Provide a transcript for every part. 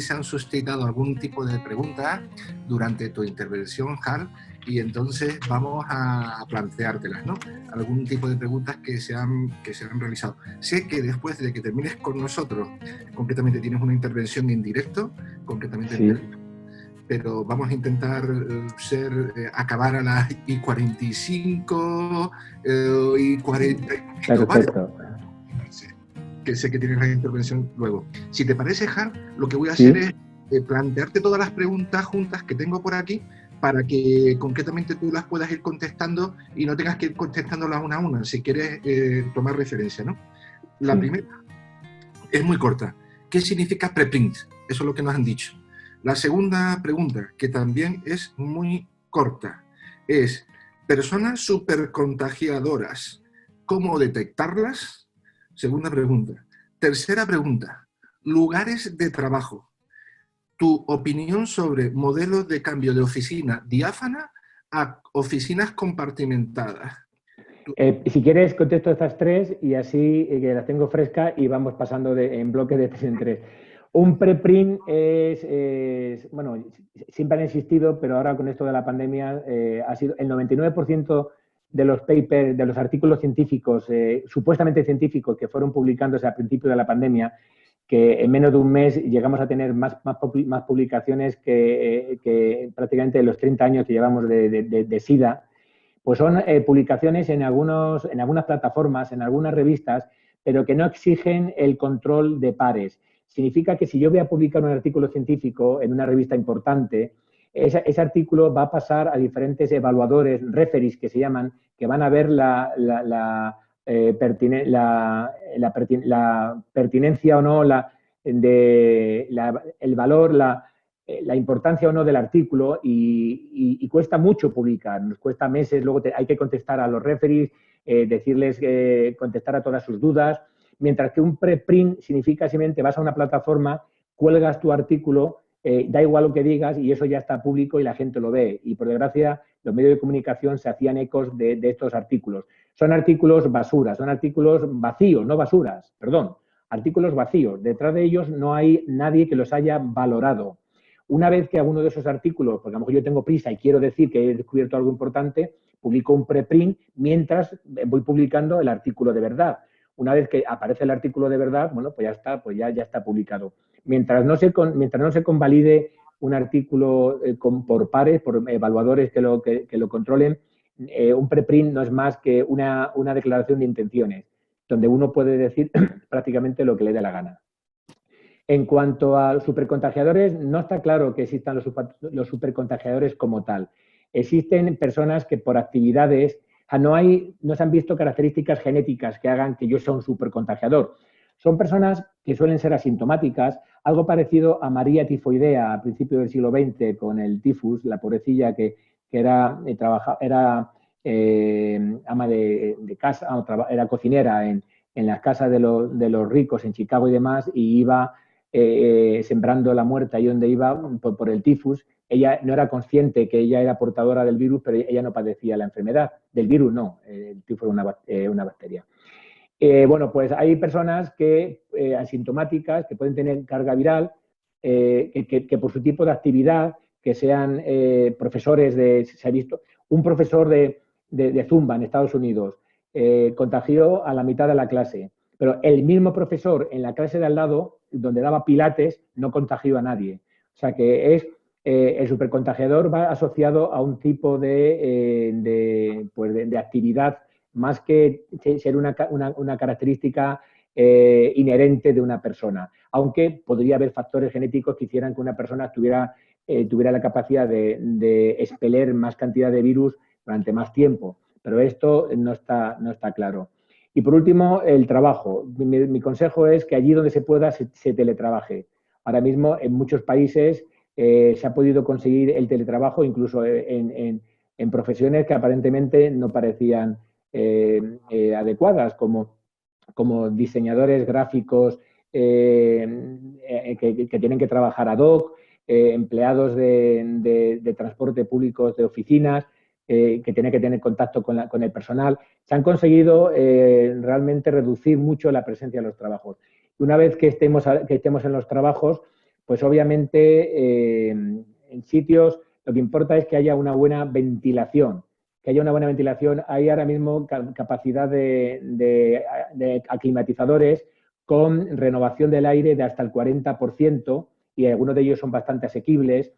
se han suscitado algún tipo de preguntas durante tu intervención, Hal, y entonces vamos a planteártelas, ¿no? Algún tipo de preguntas que se han realizado. Sé que después de que termines con nosotros, concretamente tienes una intervención en directo, concretamente sí. Pero vamos a intentar acabar a las y 45 y 40. Perfecto. ¿Vale? Que sé que tienes la intervención luego. Si te parece, Har, lo que voy a ¿Sí? hacer es plantearte todas las preguntas juntas que tengo por aquí para que concretamente tú las puedas ir contestando y no tengas que ir contestándolas una a una, si quieres tomar referencia, ¿no? La Sí. primera es muy corta. ¿Qué significa preprint? Eso es lo que nos han dicho. La segunda pregunta, que también es muy corta, es personas supercontagiadoras, ¿cómo detectarlas? Segunda pregunta. Tercera pregunta, lugares de trabajo. Tu opinión sobre modelos de cambio de oficina diáfana a oficinas compartimentadas. Si quieres, contesto estas tres y así que las tengo frescas y vamos pasando en bloques de 3 en 3. Un preprint bueno, siempre han existido, pero ahora con esto de la pandemia ha sido el 99% de los papers, de los artículos científicos, supuestamente científicos, que fueron publicándose a principio de la pandemia, que en menos de un mes llegamos a tener más publicaciones que prácticamente los 30 años que llevamos de SIDA. Pues son publicaciones en algunas plataformas, en algunas revistas, pero que no exigen el control de pares. Significa que si yo voy a publicar un artículo científico en una revista importante, ese artículo va a pasar a diferentes evaluadores, referees que se llaman, que van a ver la pertinencia o no, el valor, la importancia o no del artículo y cuesta mucho publicar, nos cuesta meses, luego hay que contestar a los referees, decirles, contestar a todas sus dudas, mientras que un preprint significa simplemente vas a una plataforma, cuelgas tu artículo, da igual lo que digas y eso ya está público y la gente lo ve. Y por desgracia, los medios de comunicación se hacían ecos de estos artículos. Son artículos basura, son artículos vacíos, no basuras, perdón, artículos vacíos. Detrás de ellos no hay nadie que los haya valorado. Una vez que alguno de esos artículos, porque a lo mejor yo tengo prisa y quiero decir que he descubierto algo importante, publico un preprint mientras voy publicando el artículo de verdad. Una vez que aparece el artículo de verdad, bueno, pues ya está publicado. Mientras no se convalide un artículo por pares, por evaluadores que lo controlen, un preprint no es más que una declaración de intenciones, donde uno puede decir prácticamente lo que le dé la gana. En cuanto a los supercontagiadores, no está claro que existan los supercontagiadores como tal. Existen personas que por actividades, no se han visto características genéticas que hagan que yo sea un supercontagiador. Son personas que suelen ser asintomáticas, algo parecido a María Tifoidea a principios del siglo XX con el tifus, la pobrecilla que era ama de casa, era cocinera en las casas de los ricos en Chicago y demás, y iba sembrando la muerte ahí donde iba por el tifus. Ella no era consciente que ella era portadora del virus, pero ella no padecía la enfermedad. Del virus no, el tifus era una bacteria. Bueno, pues hay personas asintomáticas que pueden tener carga viral, que por su tipo de actividad, que sean profesores se ha visto, un profesor de Zumba en Estados Unidos contagió a la mitad de la clase, pero el mismo profesor en la clase de al lado, donde daba pilates, no contagió a nadie. O sea que el supercontagiador va asociado a un tipo de actividad más que ser una característica inherente de una persona, aunque podría haber factores genéticos que hicieran que una persona tuviera la capacidad de expeler más cantidad de virus durante más tiempo, pero esto no está claro. Y por último, el trabajo. Mi consejo es que allí donde se pueda se teletrabaje. Ahora mismo en muchos países se ha podido conseguir el teletrabajo, incluso en profesiones que aparentemente no parecían adecuadas, como diseñadores gráficos que tienen que trabajar ad hoc, empleados de transporte público de oficinas, que tienen que tener contacto con el personal. Se han conseguido realmente reducir mucho la presencia de los trabajos. Una vez que estemos en los trabajos, pues obviamente en sitios lo que importa es que haya una buena ventilación. Que haya una buena ventilación. Hay ahora mismo capacidad de aclimatizadores con renovación del aire de hasta el 40% y algunos de ellos son bastante asequibles.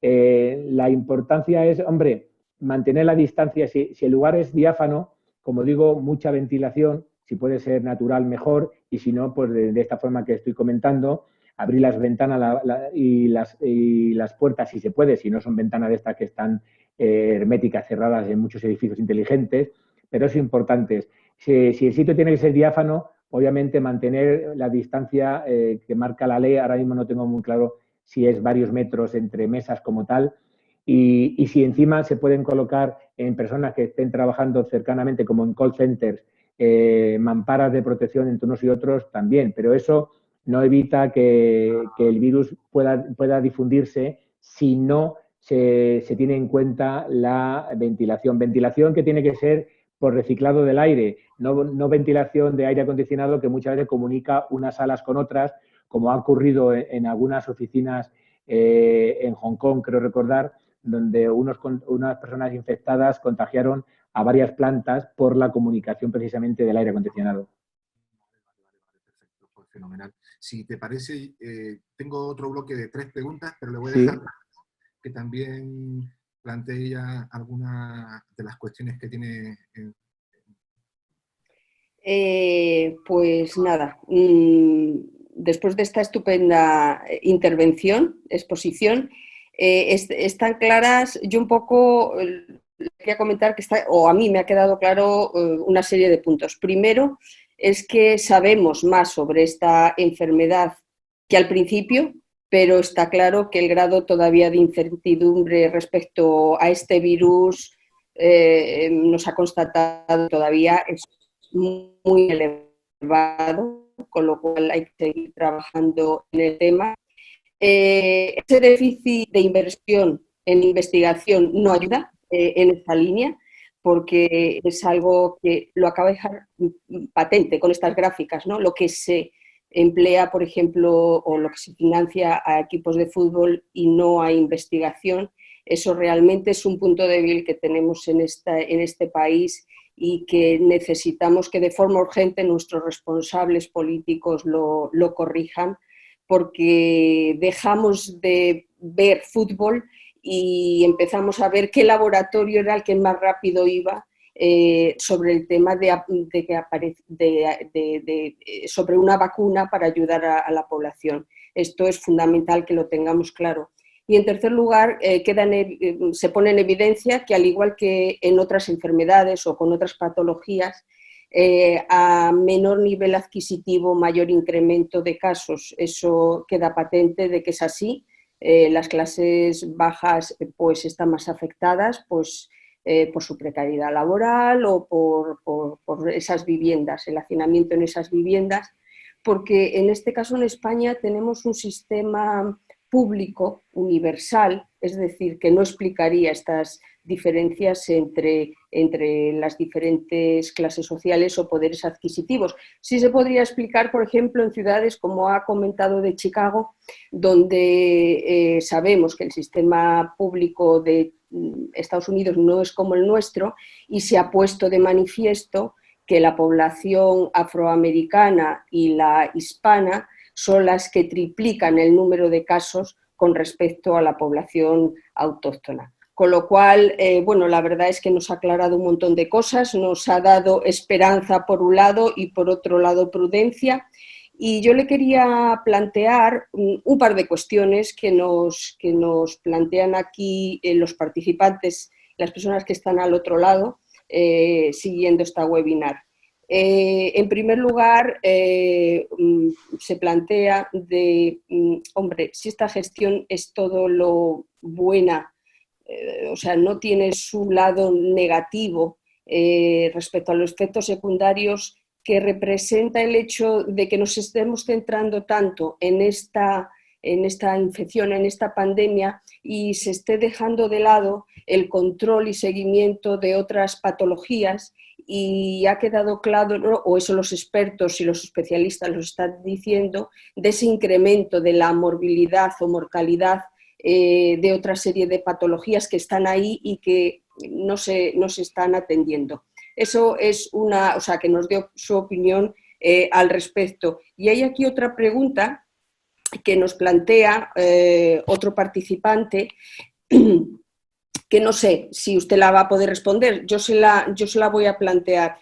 La importancia es, hombre, mantener la distancia. Si el lugar es diáfano, como digo, mucha ventilación, si puede ser natural mejor, y si no, pues de esta forma que estoy comentando, abrir las ventanas y las puertas si se puede, si no son ventanas de estas que están herméticas, cerradas en muchos edificios inteligentes, pero es importante. Si el sitio tiene que ser diáfano, obviamente mantener la distancia que marca la ley. Ahora mismo no tengo muy claro si es varios metros entre mesas como tal, y si encima se pueden colocar en personas que estén trabajando cercanamente, como en call centers, mamparas de protección entre unos y otros también, pero eso no evita que el virus pueda difundirse si no se tiene en cuenta la ventilación. Ventilación que tiene que ser por reciclado del aire, no ventilación de aire acondicionado que muchas veces comunica unas salas con otras, como ha ocurrido en algunas oficinas en Hong Kong, creo recordar, donde unas personas infectadas contagiaron a varias plantas por la comunicación precisamente del aire acondicionado. Perfecto, pues fenomenal. Si te parece, tengo otro bloque de 3 preguntas, pero le voy a Sí. dejar que también plantee ya algunas de las cuestiones que tiene. Pues nada, después de esta estupenda intervención, exposición, están claras, yo un poco quería comentar que o a mí me ha quedado claro una serie de puntos. Primero, es que sabemos más sobre esta enfermedad que al principio, pero está claro que el grado todavía de incertidumbre respecto a este virus nos ha constatado todavía es muy elevado, con lo cual hay que seguir trabajando en el tema. Ese déficit de inversión en investigación no ayuda en esta línea, porque es algo que lo acaba de dejar patente con estas gráficas, ¿no? Lo que se emplea, por ejemplo, o lo que se financia a equipos de fútbol y no a investigación, eso realmente es un punto débil que tenemos en este país y que necesitamos que de forma urgente nuestros responsables políticos lo corrijan, porque dejamos de ver fútbol y empezamos a ver qué laboratorio era el que más rápido iba sobre el tema sobre una vacuna para ayudar a la población. Esto es fundamental que lo tengamos claro. Y en tercer lugar, se pone en evidencia que al igual que en otras enfermedades o con otras patologías, a menor nivel adquisitivo, mayor incremento de casos. Eso queda patente de que es así. Las clases bajas pues, están más afectadas pues, por su precariedad laboral o por esas viviendas, el hacinamiento en esas viviendas, porque en este caso en España tenemos un sistema público universal, es decir, que no explicaría estas diferencias entre las diferentes clases sociales o poderes adquisitivos. Sí se podría explicar, por ejemplo, en ciudades como ha comentado de Chicago, donde sabemos que el sistema público de Estados Unidos no es como el nuestro y se ha puesto de manifiesto que la población afroamericana y la hispana son las que triplican el número de casos con respecto a la población autóctona. Con lo cual, bueno, la verdad es que nos ha aclarado un montón de cosas, nos ha dado esperanza por un lado y por otro lado prudencia. Y yo le quería plantear un par de cuestiones que nos plantean aquí los participantes, las personas que están al otro lado, siguiendo esta webinar. En primer lugar, se plantea hombre, si esta gestión es todo lo buena, o sea, no tiene su lado negativo respecto a los efectos secundarios que representa el hecho de que nos estemos centrando tanto en esta infección, en esta pandemia, y se esté dejando de lado el control y seguimiento de otras patologías y ha quedado claro, ¿no? O eso los expertos y los especialistas lo están diciendo, de ese incremento de la morbilidad o mortalidad de otra serie de patologías que están ahí y que no se están atendiendo. Eso es una, o sea, que nos dio su opinión al respecto. Y hay aquí otra pregunta que nos plantea otro participante, que no sé si usted la va a poder responder, yo se la voy a plantear.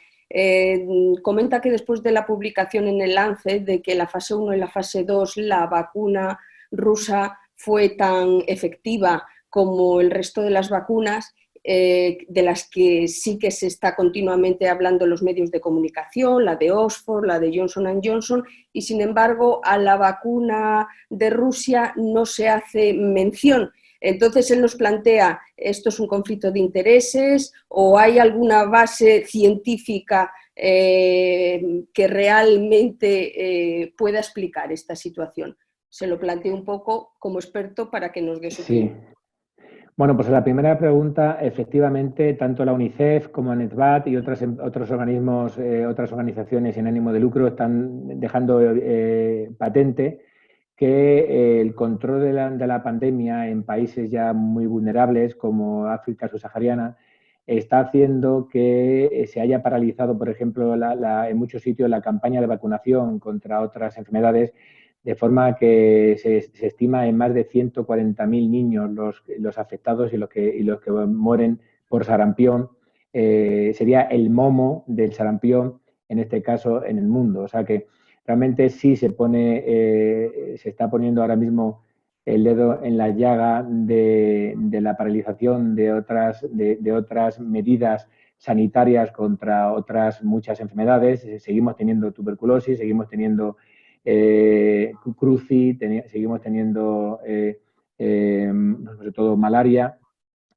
Comenta que después de la publicación en el Lancet de que la fase 1 y la fase 2 la vacuna rusa fue tan efectiva como el resto de las vacunas, de las que sí que se está continuamente hablando en los medios de comunicación, la de Oxford, la de Johnson & Johnson, y sin embargo a la vacuna de Rusia no se hace mención. Entonces él nos plantea, ¿esto es un conflicto de intereses o hay alguna base científica que realmente pueda explicar esta situación? Se lo planteo un poco como experto para que nos dé su opinión. Bueno, pues la primera pregunta, efectivamente, tanto la UNICEF como NETVAT y otros organismos, otras organizaciones sin ánimo de lucro están dejando patente que el control de la pandemia en países ya muy vulnerables como África subsahariana está haciendo que se haya paralizado, por ejemplo, en muchos sitios la campaña de vacunación contra otras enfermedades, de forma que se estima en más de 140.000 niños los afectados y los que mueren por sarampión. Sería el momo del sarampión, en este caso, en el mundo. O sea que realmente sí se está poniendo ahora mismo el dedo en la llaga de la paralización de otras medidas sanitarias contra otras muchas enfermedades. Seguimos teniendo tuberculosis, seguimos teniendo cruci, seguimos teniendo sobre todo malaria,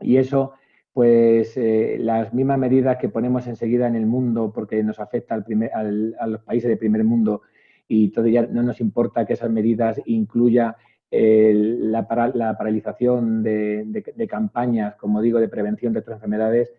y eso pues las mismas medidas que ponemos enseguida en el mundo porque nos afecta a los países del primer mundo, y todavía no nos importa que esas medidas incluya la paralización de campañas, como digo, de prevención de otras enfermedades,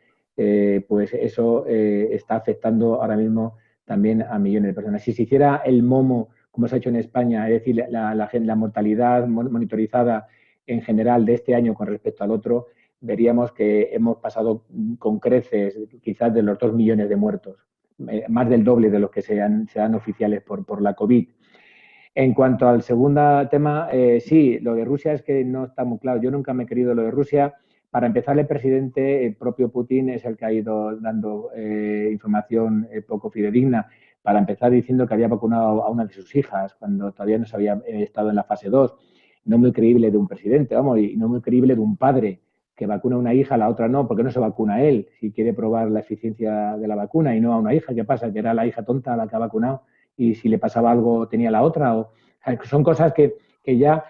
pues eso está afectando ahora mismo también a millones de personas. Si se hiciera el momo, como se ha hecho en España, es decir, la mortalidad monitorizada en general de este año con respecto al otro, veríamos que hemos pasado con creces quizás de los 2 millones de muertos, más del doble de los que sean oficiales por la COVID. En cuanto al segundo tema, sí, lo de Rusia es que no está muy claro. Yo nunca me he querido lo de Rusia. Para empezar, el presidente, el propio Putin, es el que ha ido dando información poco fidedigna. Para empezar, diciendo que había vacunado a una de sus hijas cuando todavía no se había estado en la fase 2. No muy creíble de un presidente, vamos, y no muy creíble de un padre que vacuna a una hija, a la otra no. ¿Por qué no se vacuna a él? Si quiere probar la eficiencia de la vacuna y no a una hija, ¿qué pasa? Que era la hija tonta a la que ha vacunado y si le pasaba algo tenía la otra. Son cosas que ya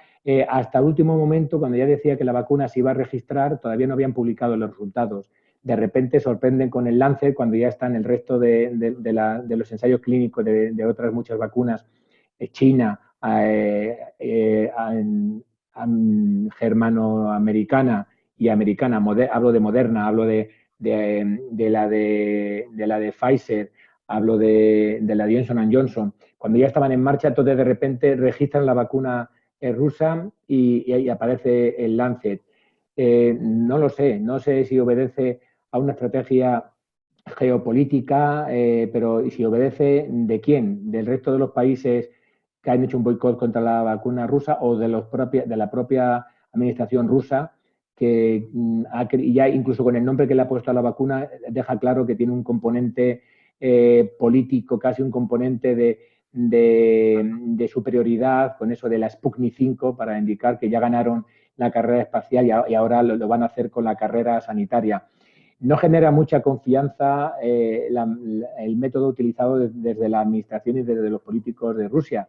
hasta el último momento, cuando ya decía que la vacuna se iba a registrar, todavía no habían publicado los resultados. De repente sorprenden con el Lancet cuando ya están el resto de los ensayos clínicos de otras muchas vacunas, China, germanoamericana y americana. Hablo de Moderna, hablo de la de Pfizer, hablo de la Johnson & Johnson. Cuando ya estaban en marcha, entonces de repente registran la vacuna rusa y aparece el Lancet. No lo sé, no sé si obedece a una estrategia geopolítica, pero si obedece ¿de quién? ¿Del resto de los países que han hecho un boicot contra la vacuna rusa o de la propia administración rusa, que ya incluso con el nombre que le ha puesto a la vacuna deja claro que tiene un componente político, casi un componente de superioridad, con eso de la Sputnik 5 para indicar que ya ganaron la carrera espacial y ahora lo van a hacer con la carrera sanitaria. No genera mucha confianza el método utilizado desde la administración y desde los políticos de Rusia,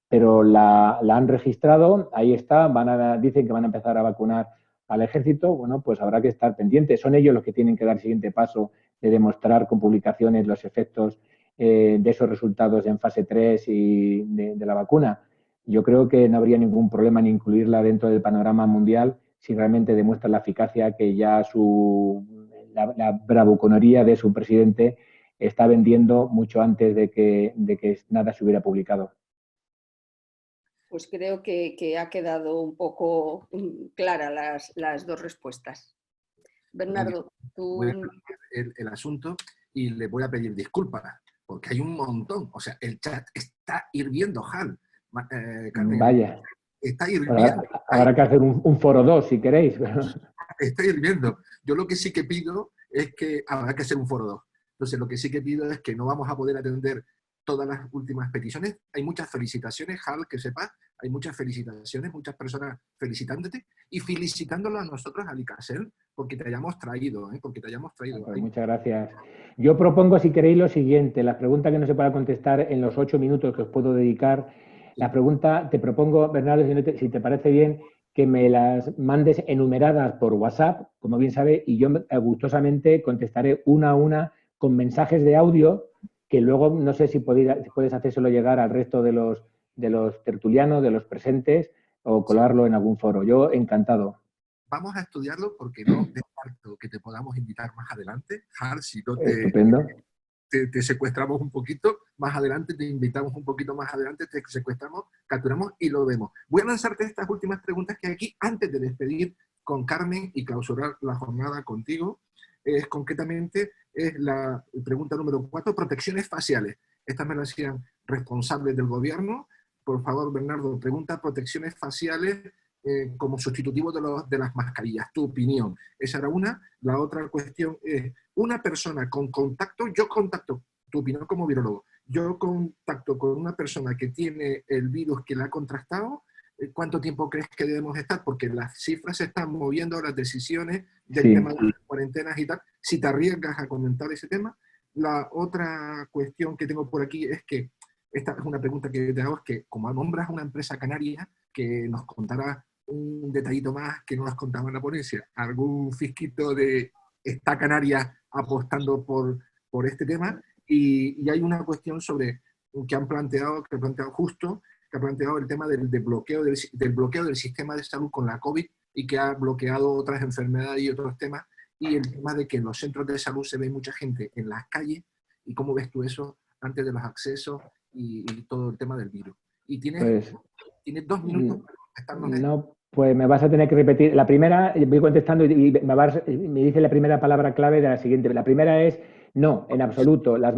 pero la han registrado, ahí está, dicen que van a empezar a vacunar al ejército. Bueno, pues habrá que estar pendientes. Son ellos los que tienen que dar el siguiente paso de demostrar con publicaciones los efectos de esos resultados en fase 3 y de la vacuna. Yo creo que no habría ningún problema en incluirla dentro del panorama mundial si realmente demuestra la eficacia que ya la bravuconería de su presidente está vendiendo mucho antes de que nada se hubiera publicado. Pues creo que ha quedado un poco clara las dos respuestas. Bernardo, tú... Voy a el asunto y le voy a pedir disculpas, porque hay un montón. O sea, el chat está hirviendo, Hal. Carmen, Vaya. está hirviendo. Habrá que hacer un foro 2, si queréis. Está hirviendo. Yo lo que sí que pido es que habrá que hacer un foro 2. Entonces, lo que sí que pido es que no vamos a poder atender todas las últimas peticiones. Hay muchas felicitaciones, Hal, que sepas. Hay muchas felicitaciones, muchas personas felicitándote y felicitándolo a nosotros, al ICASEL, porque te hayamos traído, porque te hayamos traído. Pues muchas gracias. Yo propongo, si queréis, lo siguiente. Las preguntas que no se puedan contestar en los 8 minutos que os puedo dedicar. La pregunta, te propongo, Bernardo, si te parece bien, que me las mandes enumeradas por WhatsApp, como bien sabe, y yo gustosamente contestaré una a una con mensajes de audio que luego no sé si puedes hacérselo llegar al resto de los tertulianos, de los presentes, o colarlo en algún foro. Yo encantado. Vamos a estudiarlo porque no descarto que te podamos invitar más adelante. Har, si no Estupendo. Te secuestramos un poquito, más adelante te invitamos un poquito más adelante, te secuestramos, capturamos y lo vemos. Voy a lanzarte estas últimas preguntas que hay aquí antes de despedir con Carmen y clausurar la jornada contigo. Concretamente es la pregunta número 4, protecciones faciales. Estas me las hacían responsables del gobierno. Por favor, Bernardo, pregunta protecciones faciales como sustitutivo de las mascarillas. Tu opinión. Esa era una. La otra cuestión es, una persona con contacto, yo contacto, tu opinión como virólogo, yo contacto con una persona que tiene el virus que la ha contrastado, ¿cuánto tiempo crees que debemos estar? Porque las cifras se están moviendo, las decisiones del tema de las cuarentenas y tal. Si te arriesgas a comentar ese tema. La otra cuestión que tengo por aquí es que, esta es una pregunta que te hago, es que como nombras una empresa canaria, que nos contará un detallito más que no nos contaba en la ponencia, algún fisquito de esta Canaria apostando por este tema, y hay una cuestión sobre que ha planteado justo, que ha planteado el tema del bloqueo del sistema de salud con la COVID y que ha bloqueado otras enfermedades y otros temas, y el tema de que en los centros de salud se ve mucha gente en las calles, y cómo ves tú eso antes de los accesos y todo el tema del virus. Y tienes 2 minutos para contestarnos. No, pues me vas a tener que repetir. La primera, voy contestando y me dice la primera palabra clave de la siguiente. La primera es no, en absoluto. Las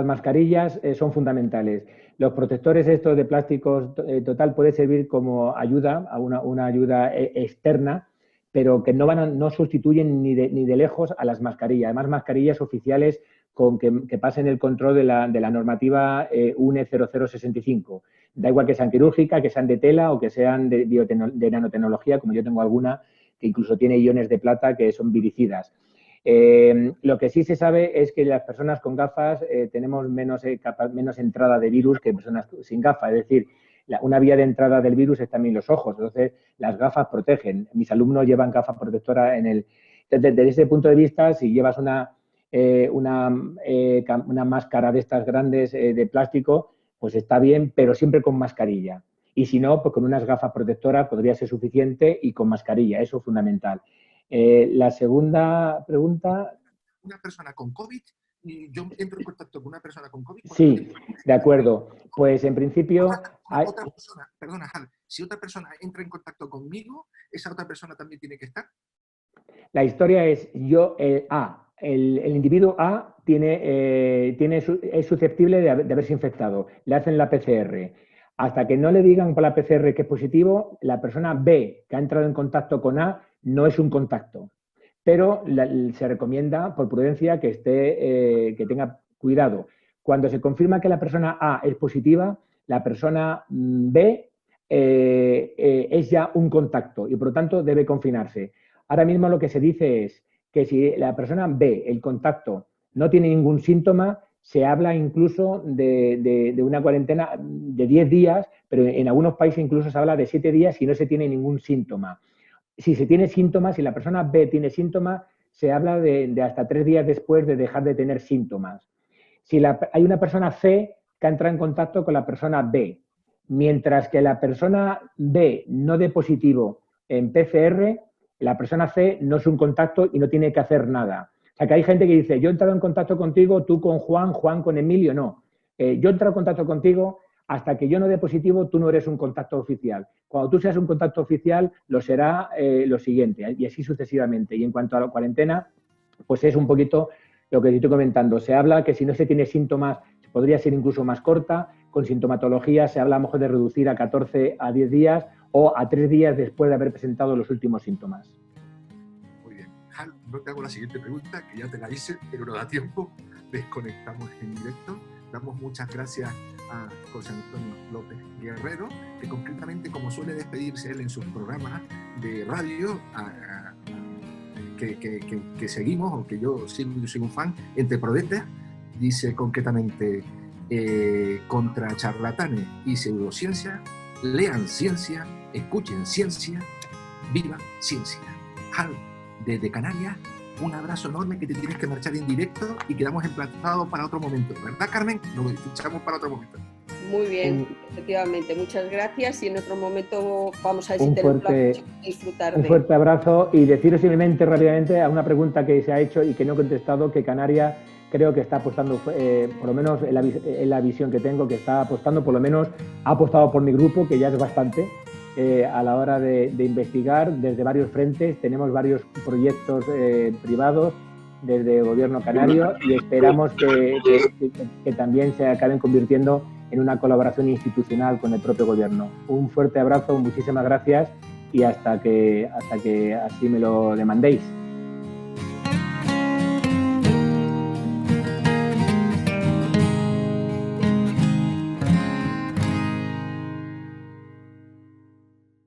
mascarillas son fundamentales. Los protectores estos de plásticos total puede servir como ayuda, a una ayuda externa, pero que no sustituyen ni de lejos a las mascarillas. Además, mascarillas oficiales con que pasen el control de la normativa UNE 0065. Da igual que sean quirúrgicas, que sean de tela o que sean de nanotecnología, como yo tengo alguna que incluso tiene iones de plata que son viricidas. Lo que sí se sabe es que las personas con gafas tenemos menos entrada de virus que personas sin gafas. Es decir, una vía de entrada del virus es también los ojos. Entonces, las gafas protegen. Mis alumnos llevan gafas protectoras Entonces, desde ese punto de vista, si llevas una máscara de estas grandes de plástico, pues está bien, pero siempre con mascarilla. Y si no, pues con unas gafas protectoras podría ser suficiente y con mascarilla, eso es fundamental. La segunda pregunta... Una persona con COVID, y yo entro en contacto con una persona con COVID... Sí, de acuerdo. Pues en principio... Otra persona, perdona, Hal, si otra persona entra en contacto conmigo, ¿esa otra persona también tiene que estar? La historia es el individuo A es susceptible de haberse infectado. Le hacen la PCR. Hasta que no le digan por la PCR que es positivo, la persona B que ha entrado en contacto con A no es un contacto. Pero se recomienda, por prudencia, que tenga cuidado. Cuando se confirma que la persona A es positiva, la persona B es ya un contacto y, por lo tanto, debe confinarse. Ahora mismo lo que se dice es que si la persona B, el contacto, no tiene ningún síntoma, se habla incluso de una cuarentena de 10 días, pero en algunos países incluso se habla de 7 días si no se tiene ningún síntoma. Si se tiene síntomas, si la persona B tiene síntomas, se habla de hasta 3 días después de dejar de tener síntomas. Si hay una persona C que ha entrado en contacto con la persona B, mientras que la persona B no dé positivo en PCR, la persona C no es un contacto y no tiene que hacer nada. O sea, que hay gente que dice, yo he entrado en contacto contigo, tú con Juan, Juan con Emilio, no. Yo he entrado en contacto contigo, hasta que yo no dé positivo, tú no eres un contacto oficial. Cuando tú seas un contacto oficial, lo será lo siguiente, y así sucesivamente. Y en cuanto a la cuarentena, pues es un poquito lo que estoy comentando. Se habla que si no se tiene síntomas, podría ser incluso más corta. Con sintomatología se habla a lo mejor de reducir a 14 a 10 días o a 3 días después de haber presentado los últimos síntomas. Muy bien. Hal, no te hago la siguiente pregunta, que ya te la hice, pero no da tiempo. Desconectamos en directo. Damos muchas gracias a José Antonio López Guerrero, que concretamente, como suele despedirse él en sus programas de radio, que seguimos, o que yo soy un fan, entre prodetas, dice concretamente, contra charlatanes y pseudociencia, lean ciencia, escuchen ciencia, viva ciencia. Hal, desde Canarias, un abrazo enorme, que te tienes que marchar en directo y quedamos emplazados para otro momento, ¿verdad, Carmen? Nos escuchamos para otro momento. Muy bien, efectivamente. Muchas gracias y en otro momento vamos a ver si tenemos la posibilidad de disfrutar de... Un fuerte abrazo y deciros simplemente rápidamente a una pregunta que se ha hecho y que no he contestado, que Canarias creo que está apostando, por lo menos en la visión que tengo, que está apostando, por lo menos ha apostado por mi grupo, que ya es bastante, a la hora de investigar desde varios frentes. Tenemos varios proyectos privados desde el gobierno canario y esperamos que también se acaben convirtiendo en una colaboración institucional con el propio gobierno. Un fuerte abrazo, muchísimas gracias y hasta que así me lo demandéis.